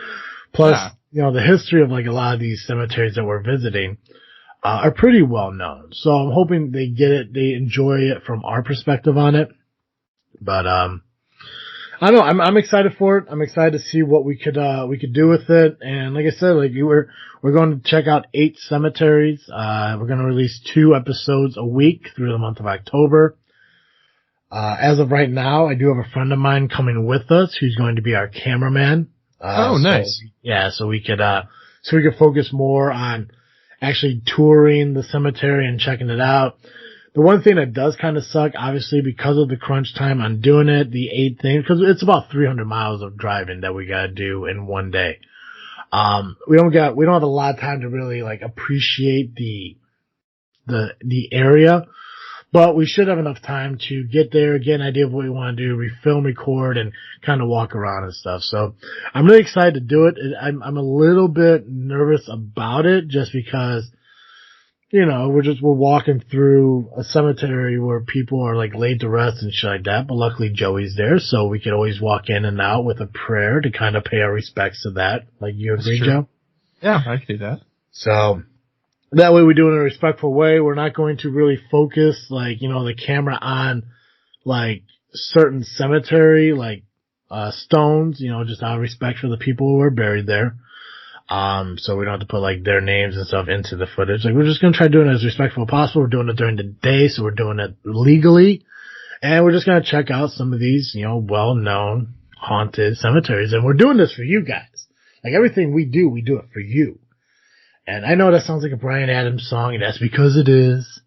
Plus, the history of like a lot of these cemeteries that we're visiting, are pretty well known. So I'm hoping they get it, they enjoy it from our perspective on it. But, I don't know. I'm excited for it. I'm excited to see what we could do with it. And like I said, we're going to check out 8 cemeteries. We're going to release 2 episodes a week through the month of October. As of right now, I do have a friend of mine coming with us who's going to be our cameraman. Nice. So we could focus more on actually touring the cemetery and checking it out. The one thing that does kind of suck, obviously, because of the crunch time on doing it, the 8 thing, because it's about 300 miles of driving that we gotta do in one day. We don't have a lot of time to really like appreciate the area, but we should have enough time to get there, get an idea of what we want to do, refilm, record, and kind of walk around and stuff. So I'm really excited to do it. I'm a little bit nervous about it just because, we're walking through a cemetery where people are like laid to rest and shit like that. But luckily Joey's there, so we could always walk in and out with a prayer to kind of pay our respects to that. Like, you agree, Joe? Yeah, I can do that. So that way we do it in a respectful way. We're not going to really focus the camera on like certain cemetery, stones, just out of respect for the people who are buried there. So we don't have to put like their names and stuff into the footage. Like, we're just going to try doing it as respectful as possible. We're doing it during the day, so we're doing it legally. And we're just going to check out some of these, well-known haunted cemeteries. And we're doing this for you guys. Like, everything we do it for you. And I know that sounds like a Bryan Adams song, and that's because it is.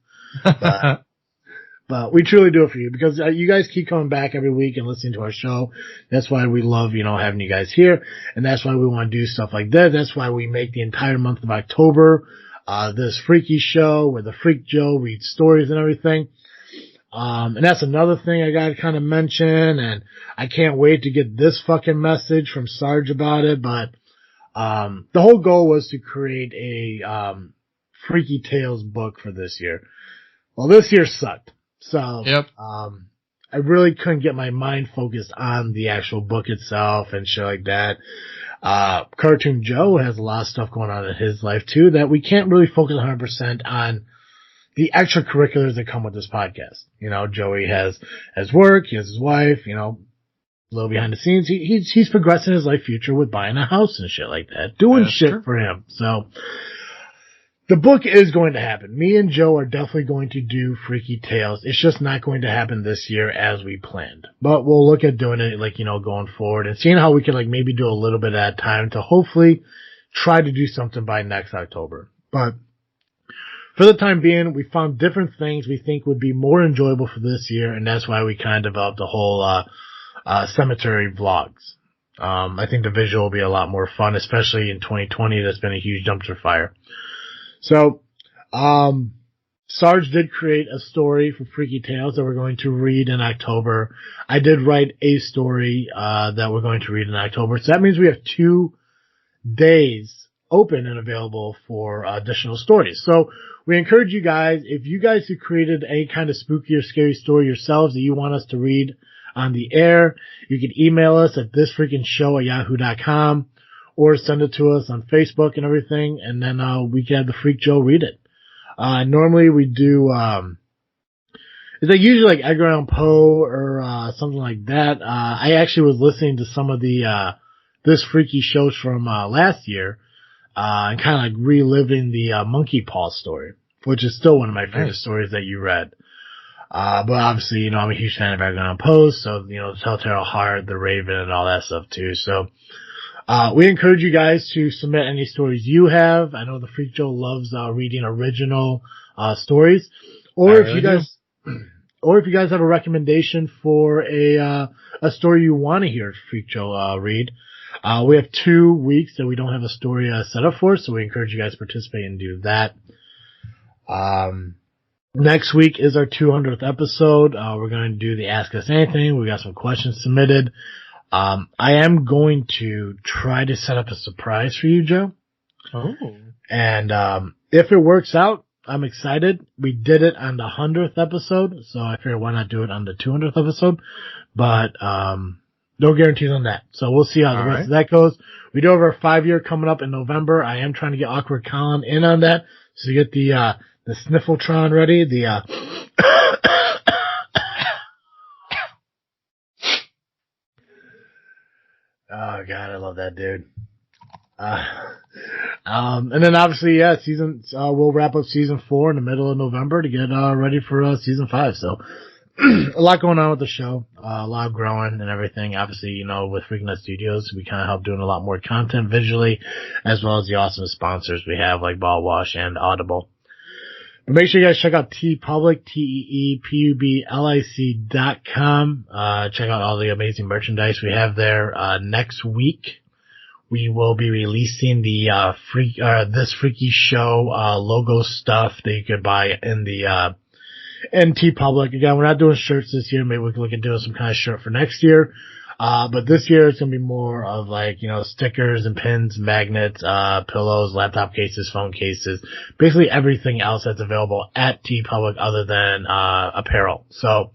But we truly do it for you because you guys keep coming back every week and listening to our show. That's why we love, having you guys here. And that's why we want to do stuff like that. That's why we make the entire month of October, this freaky show where the Freak Joe reads stories and everything. And that's another thing I gotta kind of mention. And I can't wait to get this fucking message from Sarge about it. But, the whole goal was to create a, Freaky Tales book for this year. Well, this year sucked. So, yep. I really couldn't get my mind focused on the actual book itself and shit like that. Cartoon Joe has a lot of stuff going on in his life too that we can't really focus 100% on the extracurriculars that come with this podcast. You know, Joey has work, he has his wife, you know, a little behind the scenes. He's progressing his life future with buying a house and shit like that, doing shit true. For him. So the book is going to happen. Me and Joe are definitely going to do Freaky Tales. It's just not going to happen this year as we planned. But we'll look at doing it, like, you know, going forward and seeing how we can, like, maybe do a little bit at a time to hopefully try to do something by next October. But for the time being, we found different things we think would be more enjoyable for this year, and that's why we kind of developed the whole cemetery vlogs. I think the visual will be a lot more fun, especially in 2020. That's been a huge dumpster fire. So, Sarge did create a story for Freaky Tales that we're going to read in October. I did write a story that we're going to read in October. So that means we have 2 days open and available for additional stories. So we encourage you guys, if you guys have created any kind of spooky or scary story yourselves that you want us to read on the air, you can email us at thisfreakinshow@yahoo.com or send it to us on Facebook and everything, and then we can have the Freak Joe read it. Normally we do it's like usually like Edgar Allan Poe or something like that. I actually was listening to some of the This Freaky shows from last year, and kind of like reliving the Monkey Paw story, which is still one of my favorite stories that you read. But obviously, you know, I'm a huge fan of Edgar Allan Poe, so, you know, Telltale Heart, The Raven, and all that stuff too. So, we encourage you guys to submit any stories you have. I know the Freak Joe loves reading original stories. Or if you guys have a recommendation for a story you want to hear Freak Joe read, we have 2 weeks that we don't have a story set up for, so we encourage you guys to participate and do that. Next week is our 200th episode. We're going to do the Ask Us Anything. We got some questions submitted. I am going to try to set up a surprise for you, Joe. Oh. And if it works out, I'm excited. We did it on the 100th episode, so I figured why not do it on the 200th episode. But no guarantees on that. So we'll see how the rest of that goes. We do have our 5-year coming up in November. I am trying to get Awkward Colin in on that. So you get the Sniffletron ready, oh god, I love that dude. And then obviously, yeah, we'll wrap up season 4 in the middle of November to get, ready for, season 5. So, a lot going on with the show, a lot of growing and everything. Obviously, you know, with Freakin' Studios, we kind of help doing a lot more content visually, as well as the awesome sponsors we have like Ball Wash and Audible. But make sure you guys check out TeePublic, TeePublic.com. Check out all the amazing merchandise we have there. Next week, we will be releasing the, This Freaky Show, logo stuff that you could buy in TeePublic. Again, we're not doing shirts this year. Maybe we can look at doing some kind of shirt for next year. But this year it's going to be more of like, you know, stickers and pins, magnets, pillows, laptop cases, phone cases, basically everything else that's available at TeePublic other than, apparel. So,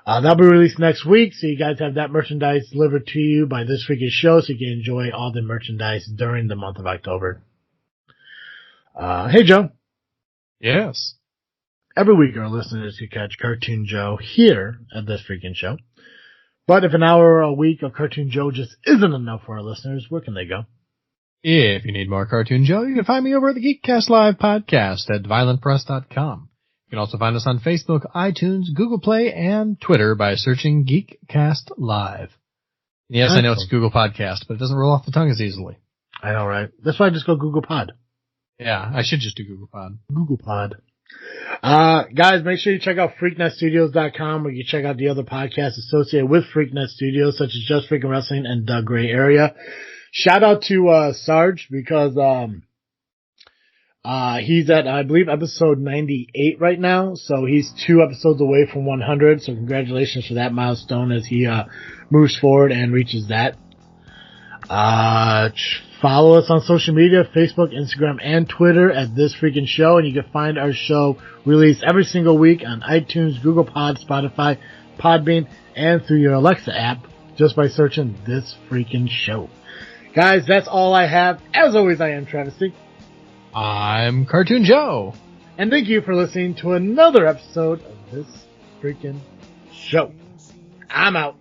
that'll be released next week. So you guys have that merchandise delivered to you by This Freaking Show so you can enjoy all the merchandise during the month of October. Hey Joe. Yes. Every week our listeners can catch Cartoon Joe here at This Freaking Show. But if an hour a week of Cartoon Joe just isn't enough for our listeners, where can they go? If you need more Cartoon Joe, you can find me over at the Geekcast Live podcast at violentpress.com. You can also find us on Facebook, iTunes, Google Play, and Twitter by searching Geekcast Live. Yes, I know it's Google Podcast, but it doesn't roll off the tongue as easily. I know, right? That's why I just go Google Pod. Yeah, I should just do Google Pod. Google Pod. Guys, make sure you check out FreakNetStudios.com where you can check out the other podcasts associated with Freaknet Studios, such as Just Freakin' Wrestling and Doug Gray Area. Shout out to Sarge because he's at, I believe, episode 98 right now, so he's 2 episodes away from 100, so congratulations for that milestone as he moves forward and reaches that. Follow us on social media, Facebook, Instagram, and Twitter at This Freaking Show, and you can find our show released every single week on iTunes, Google Pod, Spotify, Podbean, and through your Alexa app just by searching This Freakin' Show. Guys, that's all I have. As always, I am Travesty. I'm Cartoon Joe. And thank you for listening to another episode of This Freakin' Show. I'm out.